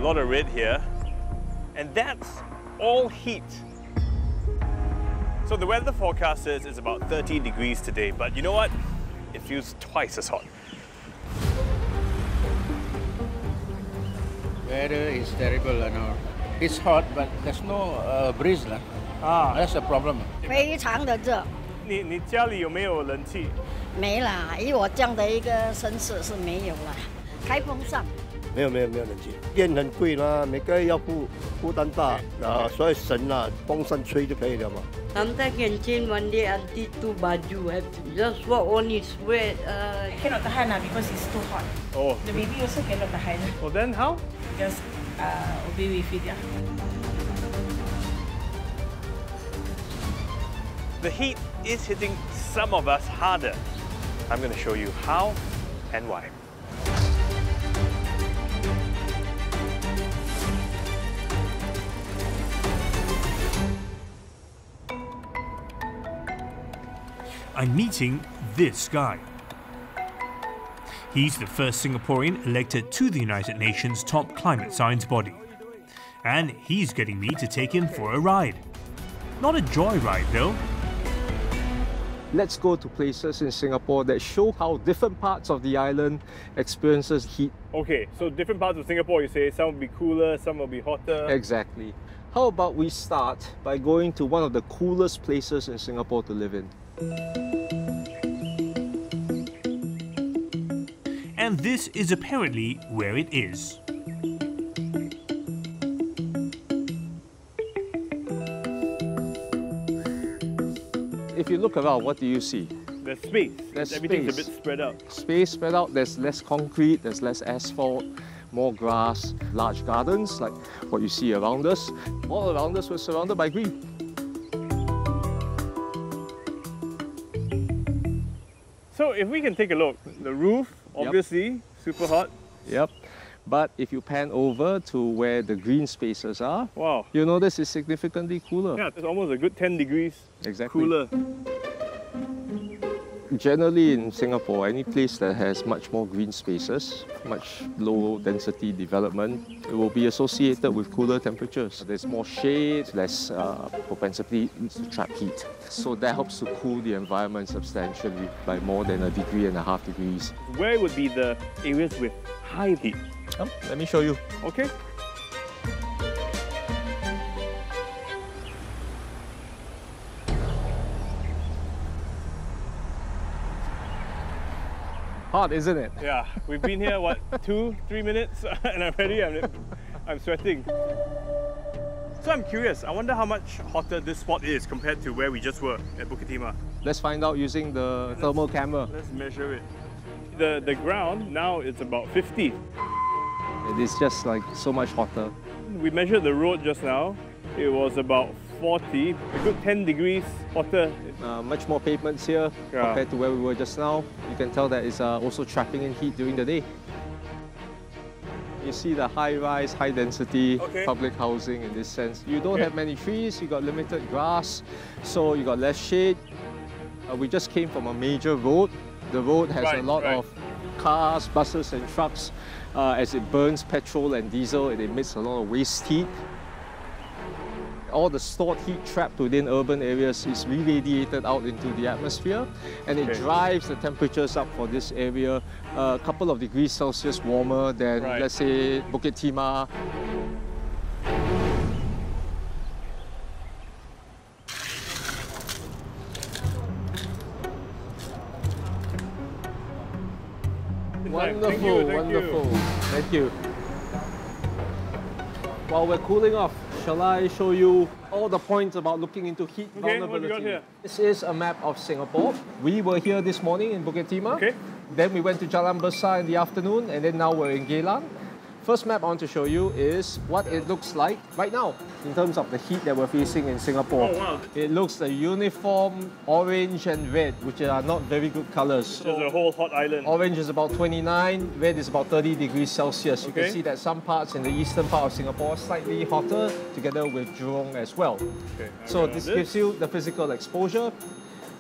lot of red here, and that's all heat. So the weather forecast says it's about 30 degrees today, but you know what? It feels twice as hot. Weather is terrible, you know. It's hot, but there's no breeze. That's the problem. 非常的热。你家里有没有冷气？没啦，以我这样的一个身世是没有啦。开风扇。没有冷气，电很贵啦，每个月要负担大所以省啦，风扇吹就可以了嘛。Sometimes can change one day until two baju. Have to just walk only sweat. Cannot tahan lah because it's too hot. Oh. The baby also cannot tahan. Well then how? Just obey with it, yeah. The heat is hitting some of us harder. I'm going to show you how and why. I'm meeting this guy. He's the first Singaporean elected to the United Nations top climate science body. And he's getting me to take him for a ride. Not a joyride though. Let's go to places in Singapore that show how different parts of the island experiences heat. Okay, so different parts of Singapore, you say some will be cooler, some will be hotter. Exactly. How about we start by going to one of the coolest places in Singapore to live in? And this is apparently where it is. If you look around, what do you see? There's space. There's Everything's space. a bit spread out. Space spread out, there's less concrete, there's less asphalt, more grass, large gardens like what you see around us. All around us we're surrounded by green. So if we can take a look, the roof, obviously, super hot. Yep. But if you pan over to where the green spaces are, wow, you'll notice it's significantly cooler. Yeah, it's almost a good 10 degrees cooler. Generally in Singapore, any place that has much more green spaces, much low density development, it will be associated with cooler temperatures. There's more shade, less propensity to trap heat. So that helps to cool the environment substantially by more than 1.5 degrees. Where would be the areas with high heat? Let me show you. Okay. Hot, isn't it? Yeah, we've been here, what, 2-3 minutes and I'm sweating. So I'm curious, I wonder how much hotter this spot is compared to where we just were at Bukit Timah. Let's find out using the thermal camera. Let's measure it. The ground now is about 50. It is just like so much hotter. We measured the road just now. It was about 40, a good 10 degrees hotter. Much more pavements here compared to where we were just now. You can tell that it's also trapping in heat during the day. You see the high-rise, high-density public housing in this sense. You don't have many trees, you got limited grass, so you got less shade. We just came from a major road. The road has a lot of cars, buses and trucks. As it burns petrol and diesel, it emits a lot of waste heat. All the stored heat trapped within urban areas is irradiated out into the atmosphere, and it drives the temperatures up for this area a couple of degrees Celsius warmer than, let's say, Bukit Timah. Wonderful, wonderful. Thank you. While we're cooling off, shall I show you all the points about looking into heat vulnerability? What do we got here? This is a map of Singapore. We were here this morning in Bukit Timah. Then we went to Jalan Besar in the afternoon, and then now we're in Geylang. First map I want to show you is what it looks like right now in terms of the heat that we're facing in Singapore. Oh, wow. It looks a uniform orange and red, which are not very good colors. There's a whole hot island. Orange is about 29, red is about 30 degrees Celsius. You can see that some parts in the eastern part of Singapore are slightly hotter, together with Jurong as well. So this gives you the physical exposure.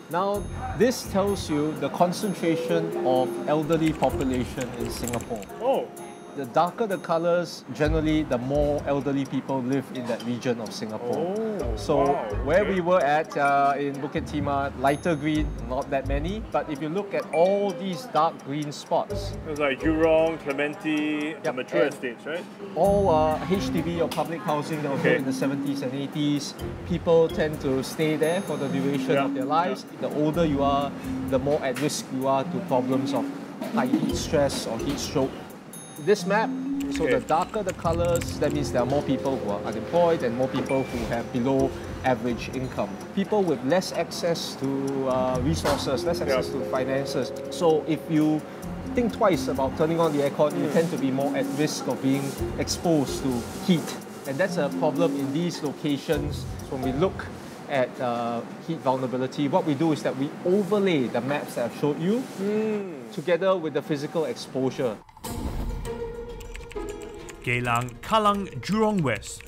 Now, this tells you the concentration of elderly population in Singapore. Oh. The darker the colours, generally the more elderly people live in that region of Singapore. Oh, So wow, where okay. we were at in Bukit Timah, lighter green, not that many. But if you look at all these dark green spots, It was like Jurong, Clementi, the Yep, mature and- estates, right? all HDB or public housing that were built in the 70s and 80s, people tend to stay there for the duration of their lives. The older you are, the more at risk you are to problems of high heat stress or heat stroke. This map, so the darker the colours, that means there are more people who are unemployed and more people who have below average income. People with less access to resources, less access to finances. So if you think twice about turning on the aircon, you tend to be more at risk of being exposed to heat. And that's a problem in these locations. When we look at heat vulnerability, what we do is that we overlay the maps that I've showed you together with the physical exposure. Geylang, Kallang, Jurong West.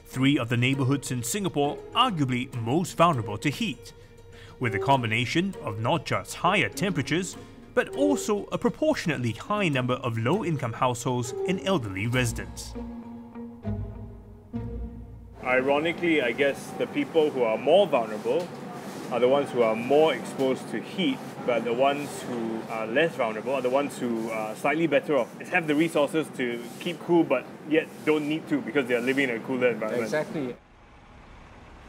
3 of the neighbourhoods in Singapore arguably most vulnerable to heat, with a combination of not just higher temperatures, but also a proportionately high number of low-income households and elderly residents. Ironically, I guess the people who are more vulnerable are the ones who are more exposed to heat, but the ones who are less vulnerable are the ones who are slightly better off, have the resources to keep cool but yet don't need to because they are living in a cooler environment. Exactly.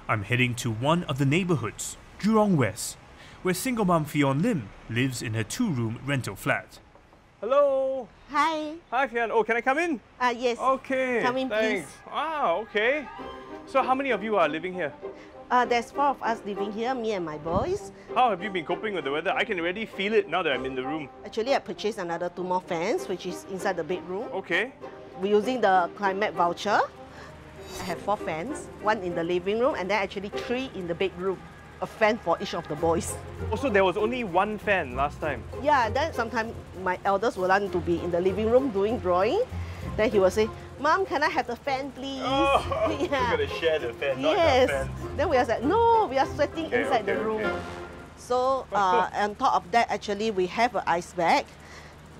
I'm heading to one of the neighbourhoods, Jurong West, where single mum Fion Lim lives in her 2-room rental flat. Hello! Hi. Hi Fian. Oh, can I come in? Yes. Okay. Come in, thanks. Ah, okay. So how many of you are living here? There's 4 of us living here, me and my boys. How have you been coping with the weather? I can already feel it now that I'm in the room. Actually, I purchased another 2 more fans, which is inside the bedroom. Okay. We're using the climate voucher. I have 4 fans, 1 in the living room, and then actually 3 in the bedroom. A fan for each of the boys. Also, there was only 1 fan last time. Yeah, then sometimes my eldest will want to be in the living room doing drawing. Then he will say, Mom, can I have the fan, please? Oh, yeah. You're going to share the fan, not Yes. enough fans. Then we are like, no, we are sweating Okay, inside the room. okay. So on top of that, actually, we have an ice bag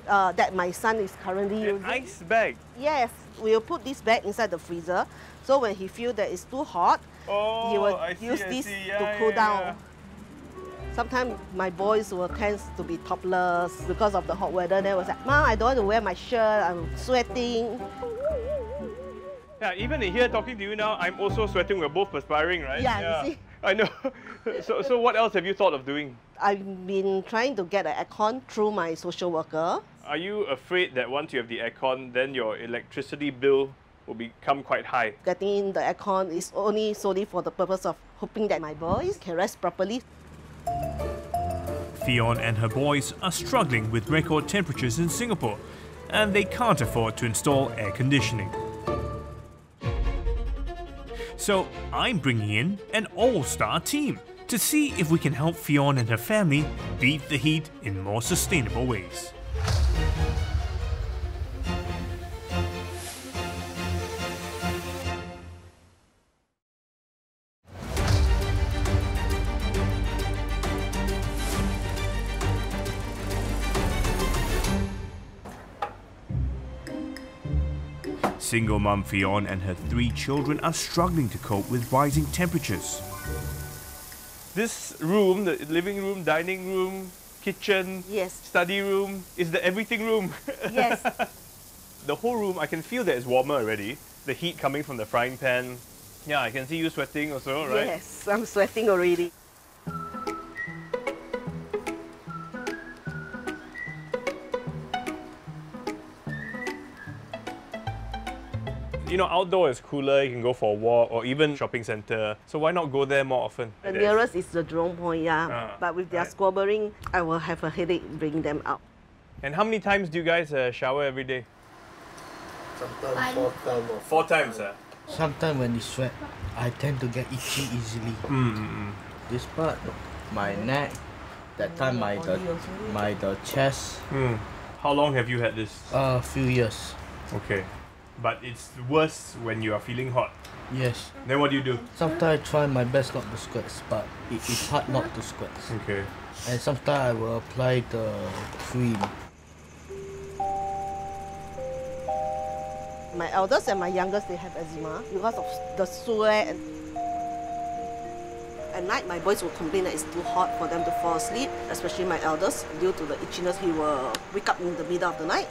that my son is currently An using. ice bag? Yes, we'll put this bag inside the freezer. So when he feels that it's too hot, he will use this to cool down. Sometimes my boys will tend to be topless because of the hot weather. They will say, Mom, I don't want to wear my shirt, I'm sweating. Yeah, even in here talking to you now, I'm also sweating. We're both perspiring, right? Yeah, you see. I know. So what else have you thought of doing? I've been trying to get an aircon through my social worker. Are you afraid that once you have the aircon, then your electricity bill will become quite high? Getting in the aircon is only solely for the purpose of hoping that my boys can rest properly. Fion and her boys are struggling with record temperatures in Singapore, and they can't afford to install air conditioning. So I'm bringing in an all-star team to see if we can help Fion and her family beat the heat in more sustainable ways. Single mum Fion and her 3 children are struggling to cope with rising temperatures. This room, the living room, dining room, kitchen, study room, is the everything room. Yes. The whole room, I can feel that it's warmer already. The heat coming from the frying pan. Yeah, I can see you sweating also, right? Yes, I'm sweating already. You know, outdoor is cooler, you can go for a walk or even shopping centre. So why not go there more often? The nearest is the Jurong Point, yeah. But with their squabbling, I will have a headache bringing them out. And how many times do you guys shower every day? Sometimes 4 times. 4 times, Sometimes when you sweat, I tend to get itchy easily. This part, my neck, that time my the chest. How long have you had this? A few years. Okay. But it's worse when you are feeling hot. Yes. Then what do you do? Sometimes I try my best not to sweat, but it's hard not to sweat. Okay. And sometimes I will apply the cream. My eldest and my youngest, they have eczema because of the sweat. At night, my boys will complain that it's too hot for them to fall asleep, especially my eldest. Due to the itchiness, he will wake up in the middle of the night.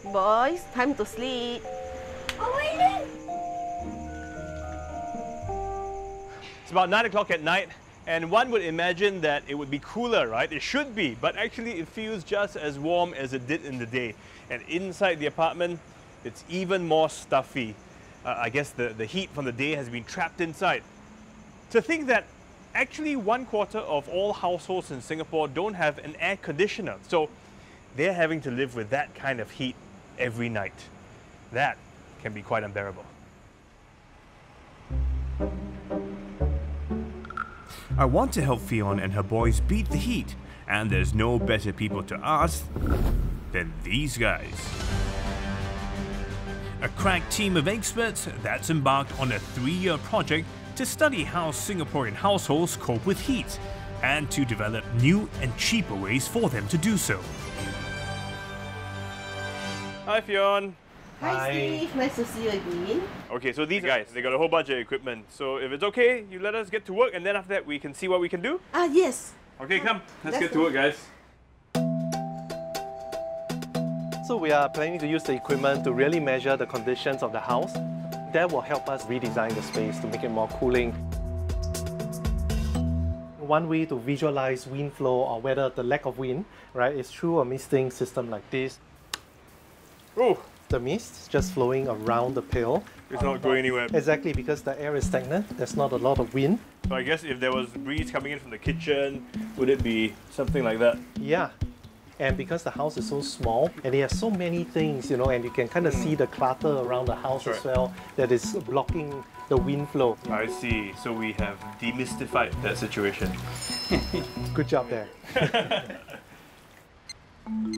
Boys, time to sleep. It's about 9 o'clock at night, and one would imagine that it would be cooler, right? It should be, but actually it feels just as warm as it did in the day. And inside the apartment, it's even more stuffy. I guess the heat from the day has been trapped inside. To think that actually 1/4 of all households in Singapore don't have an air conditioner, so they're having to live with that kind of heat every night. That can be quite unbearable. I want to help Fionn and her boys beat the heat, and there's no better people to ask than these guys. A crack team of experts that's embarked on a 3-year project to study how Singaporean households cope with heat and to develop new and cheaper ways for them to do so. Hi, Fionn. Hi, Steve. Nice to see you again. Okay, so these guys, they got a whole bunch of equipment. So if it's okay, you let us get to work, and then after that we can see what we can do? Yes. Okay, come. Let's get to work, guys. So we are planning to use the equipment to really measure the conditions of the house. That will help us redesign the space to make it more cooling. One way to visualize wind flow or whether the lack of wind, right, is through a misting system like this. Oh, the mist is just flowing around the pail. It's not going anywhere. Exactly, because the air is stagnant. There's not a lot of wind. So I guess if there was breeze coming in from the kitchen, would it be something like that? Yeah. And because the house is so small and it has so many things, you know, and you can kind of see the clutter around the house as well that is blocking the wind flow. I see. So we have demystified that situation. Good job there.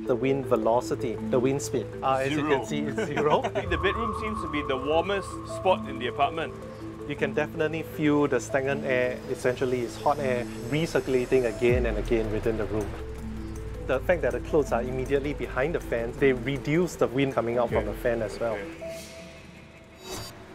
The wind velocity, the wind speed. As you can see, it's 0. I think the bedroom seems to be the warmest spot in the apartment. You can definitely feel the stagnant air, essentially it's hot air, recirculating again and again within the room. The fact that the clothes are immediately behind the fan, they reduce the wind coming out from the fan as well.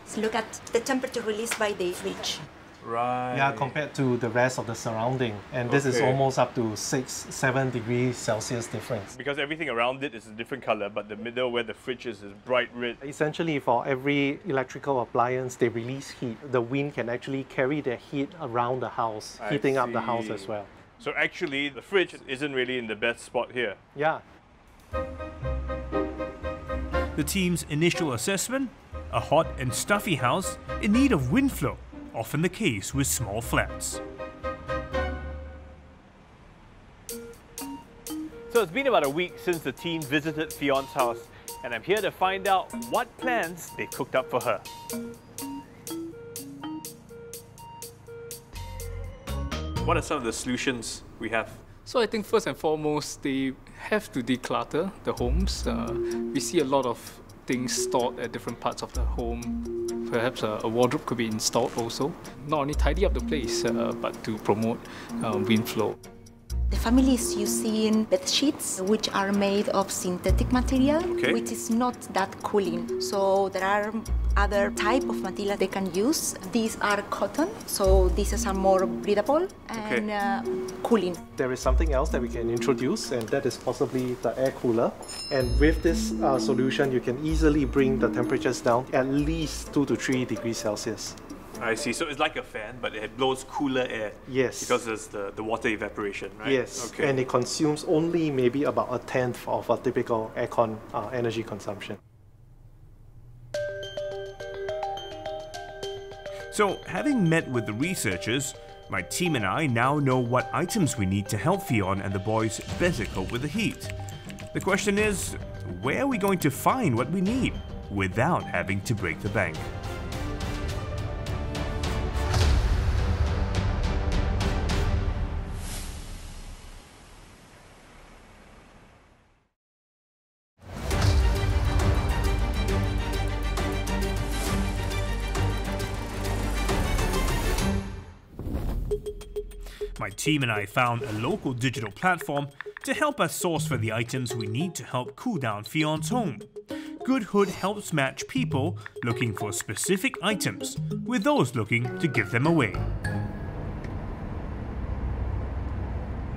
So look at the temperature released by the fridge. Right. Yeah, compared to the rest of the surrounding. And this is almost up to 6-7 degrees Celsius difference. Because everything around it is a different color, but the middle where the fridge is bright red. Essentially, for every electrical appliance, they release heat. The wind can actually carry their heat around the house, heating up the house as well. So actually, the fridge isn't really in the best spot here. Yeah. The team's initial assessment? A hot and stuffy house in need of wind flow, often the case with small flats. So it's been about a week since the team visited Fionn's house, and I'm here to find out what plans they cooked up for her. What are some of the solutions we have? So I think first and foremost, they have to declutter the homes. We see a lot of things stored at different parts of the home. Perhaps a wardrobe could be installed also. Not only tidy up the place, but to promote wind flow. The family is using bed sheets, which are made of synthetic material, which is not that cooling. So there are other type of material they can use. These are cotton, so these are more breathable and cooling. There is something else that we can introduce, and that is possibly the air cooler. And with this solution, you can easily bring the temperatures down at least 2 to 3 degrees Celsius. I see. So it's like a fan, but it blows cooler air. Yes. Because there's the water evaporation, right? Yes. Okay. And it consumes only maybe about 1/10 of a typical aircon energy consumption. So, having met with the researchers, my team and I now know what items we need to help Fionn and the boys better cope with the heat. The question is, where are we going to find what we need without having to break the bank? My team and I found a local digital platform to help us source for the items we need to help cool down Fionn's home. good hood helps match people looking for specific items with those looking to give them away.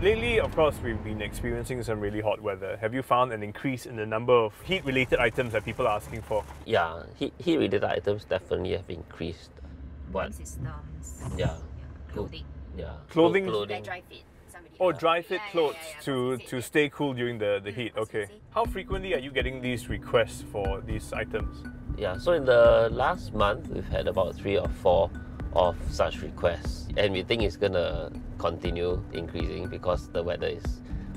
Lately, of course, we've been experiencing some really hot weather. Have you found an increase in the number of heat-related items that people are asking for? Yeah, heat-related items definitely have increased. But systems. Yeah. Clothing. Yeah. Clothing. Dry fit. Oh, dry fit clothes to stay cool during the heat. Okay. How frequently are you getting these requests for these items? Yeah, so in the last month, we've had about 3 or 4 of such requests. And we think it's going to continue increasing because the weather is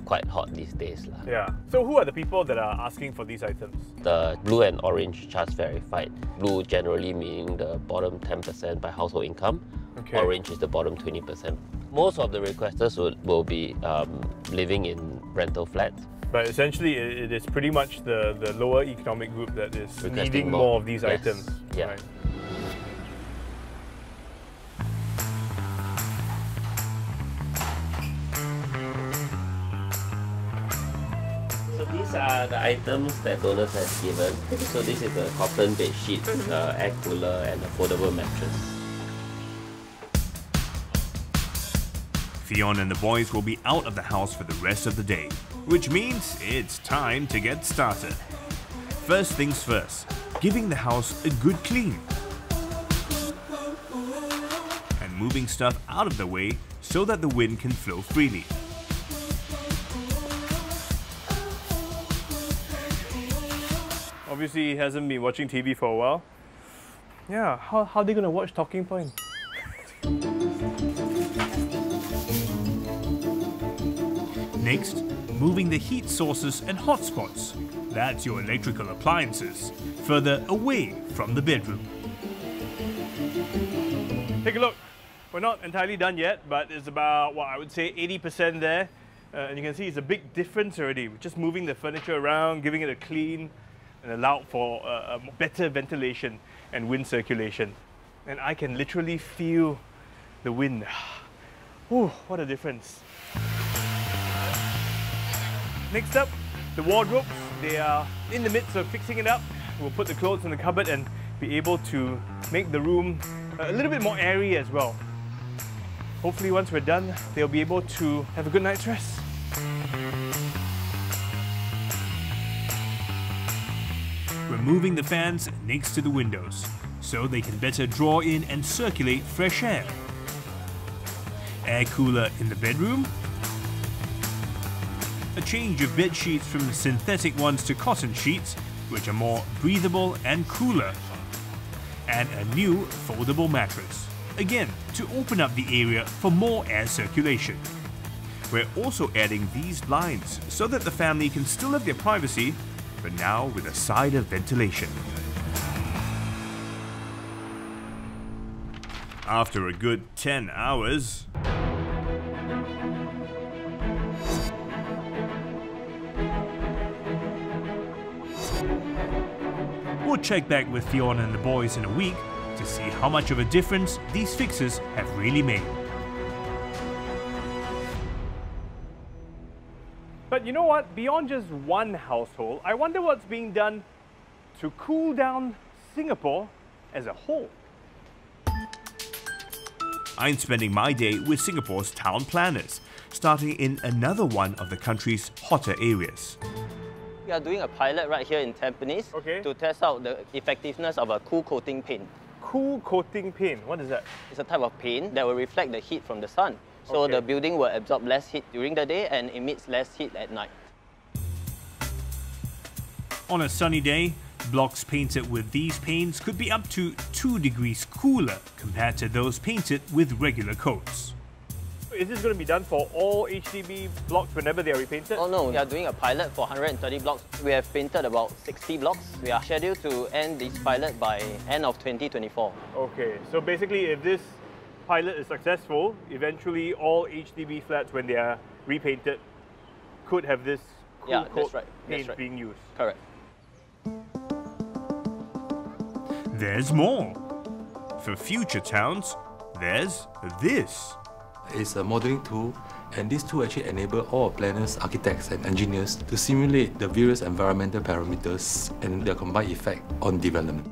quite hot these days. Yeah. So who are the people that are asking for these items? The blue and orange charts verified. Blue generally meaning the bottom 10% by household income. Okay. Orange is the bottom 20%. Most of the requesters will be living in rental flats. But essentially, it is pretty much the lower economic group that is needing more of these Yes. items. Yeah. Right. So these are the items that donors have given. So this is a cotton bed sheet, air cooler and a foldable mattress. Fionn and the boys will be out of the house for the rest of the day, which means it's time to get started. First things first, giving the house a good clean. And moving stuff out of the way so that the wind can flow freely. Obviously, he hasn't been watching TV for a while. Yeah, how are they going to watch Talking Point? Next, moving the heat sources and hotspots, that's your electrical appliances, further away from the bedroom. Take a look. We're not entirely done yet, but it's about, I would say 80% there. And you can see it's a big difference already. We're just moving the furniture around, giving it a clean, and allowed for better ventilation and wind circulation. And I can literally feel the wind. Ooh, what a difference. Next up, the wardrobes. They are in the midst of fixing it up. We'll put the clothes in the cupboard and be able to make the room a little bit more airy as well. Hopefully once we're done, they'll be able to have a good night's rest. Removing the fans next to the windows, so they can better draw in and circulate fresh air. Air cooler in the bedroom. A change of bed sheets from the synthetic ones to cotton sheets, which are more breathable and cooler. And a new foldable mattress, again to open up the area for more air circulation. We're also adding these blinds so that the family can still have their privacy, but now with a side of ventilation. After a good 10 hours, we'll check back with Fionn and the boys in a week to see how much of a difference these fixes have really made. But you know what? Beyond just one household, I wonder what's being done to cool down Singapore as a whole. I'm spending my day with Singapore's town planners, starting in another one of the country's hotter areas. We are doing a pilot right here in Tampines to test out the effectiveness of a cool coating paint. Cool coating paint, what is that? It's a type of paint that will reflect the heat from the sun. So the building will absorb less heat during the day and emits less heat at night. On a sunny day, blocks painted with these paints could be up to 2 degrees cooler compared to those painted with regular coats. Is this going to be done for all HDB blocks whenever they are repainted? Oh no, we are doing a pilot for 130 blocks. We have painted about 60 blocks. We are scheduled to end this pilot by end of 2024. Okay, so basically if this pilot is successful, eventually all HDB flats when they are repainted could have this cool coat paint being used. Correct. There's more. For future towns, there's this. It's a modeling tool And these tools actually enable all planners, architects and engineers to simulate the various environmental parameters and their combined effect on development.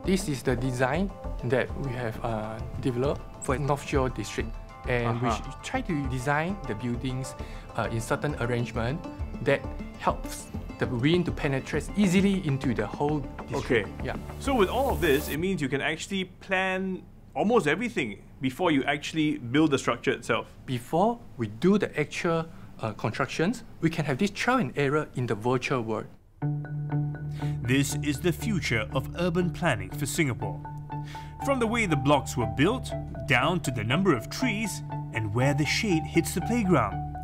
This is the design that we have developed for North Shore District. And we try to design the buildings in certain arrangement that helps the wind to penetrate easily into the whole district. Okay. Yeah. So with all of this, it means you can actually plan almost everything before you actually build the structure itself. Before we do the actual constructions, we can have this trial and error in the virtual world. This is the future of urban planning for Singapore. From the way the blocks were built, down to the number of trees, and where the shade hits the playground.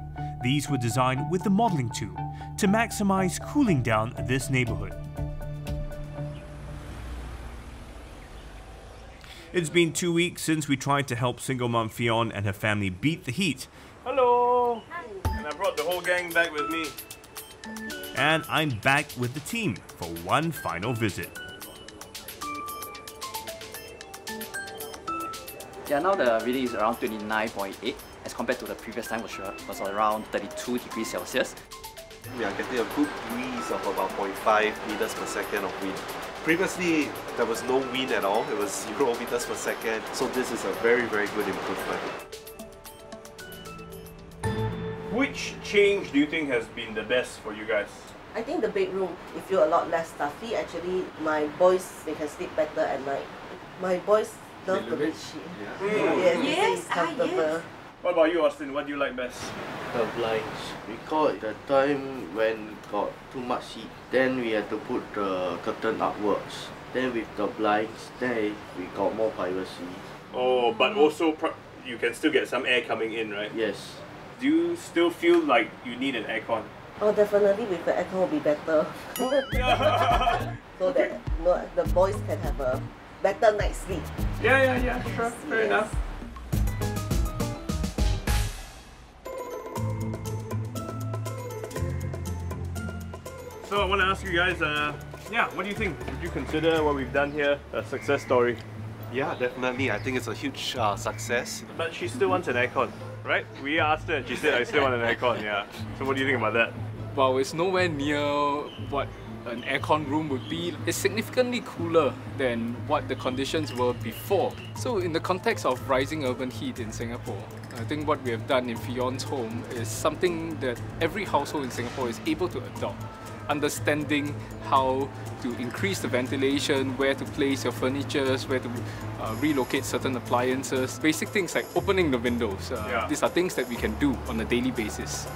These were designed with the modelling tool to maximise cooling down this neighbourhood. It's been 2 weeks since we tried to help single mum Fionn and her family beat the heat. Hello! Hi. And I brought the whole gang back with me. And I'm back with the team for one final visit. Yeah, now the reading is around 29.8 as compared to the previous time which was around 32 degrees Celsius. We are getting a good breeze of about 0.5 meters per second of wind. Previously, there was no wind at all, it was 0 meters per second, so this is a very, very good improvement. Which change do you think has been the best for you guys? I think the bedroom, it feels a lot less stuffy. Actually, my boys, they can sleep better at night. My boys love the bedsheet. Yes, it's comfortable. Yes. What about you, Austin? What do you like best? The blinds. Because the time when got too much heat, then we had to put the curtain upwards. Then with the blinds, then we got more privacy. Oh, but also you can still get some air coming in, right? Yes. Do you still feel like you need an aircon? Oh, definitely with the aircon will be better. So that the boys can have a better night's sleep. Yeah, sure. Fair enough. So I want to ask you guys, what do you think? Would you consider what we've done here a success story? Yeah, definitely. I think it's a huge success. But she still wants an aircon, right? We asked her and she said, I still want an aircon, yeah. So what do you think about that? Well, it's nowhere near what an aircon room would be. It's significantly cooler than what the conditions were before. So in the context of rising urban heat in Singapore, I think what we have done in Fionn's home is something that every household in Singapore is able to adopt. Understanding how to increase the ventilation, where to place your furniture, where to relocate certain appliances. Basic things like opening the windows. These are things that we can do on a daily basis.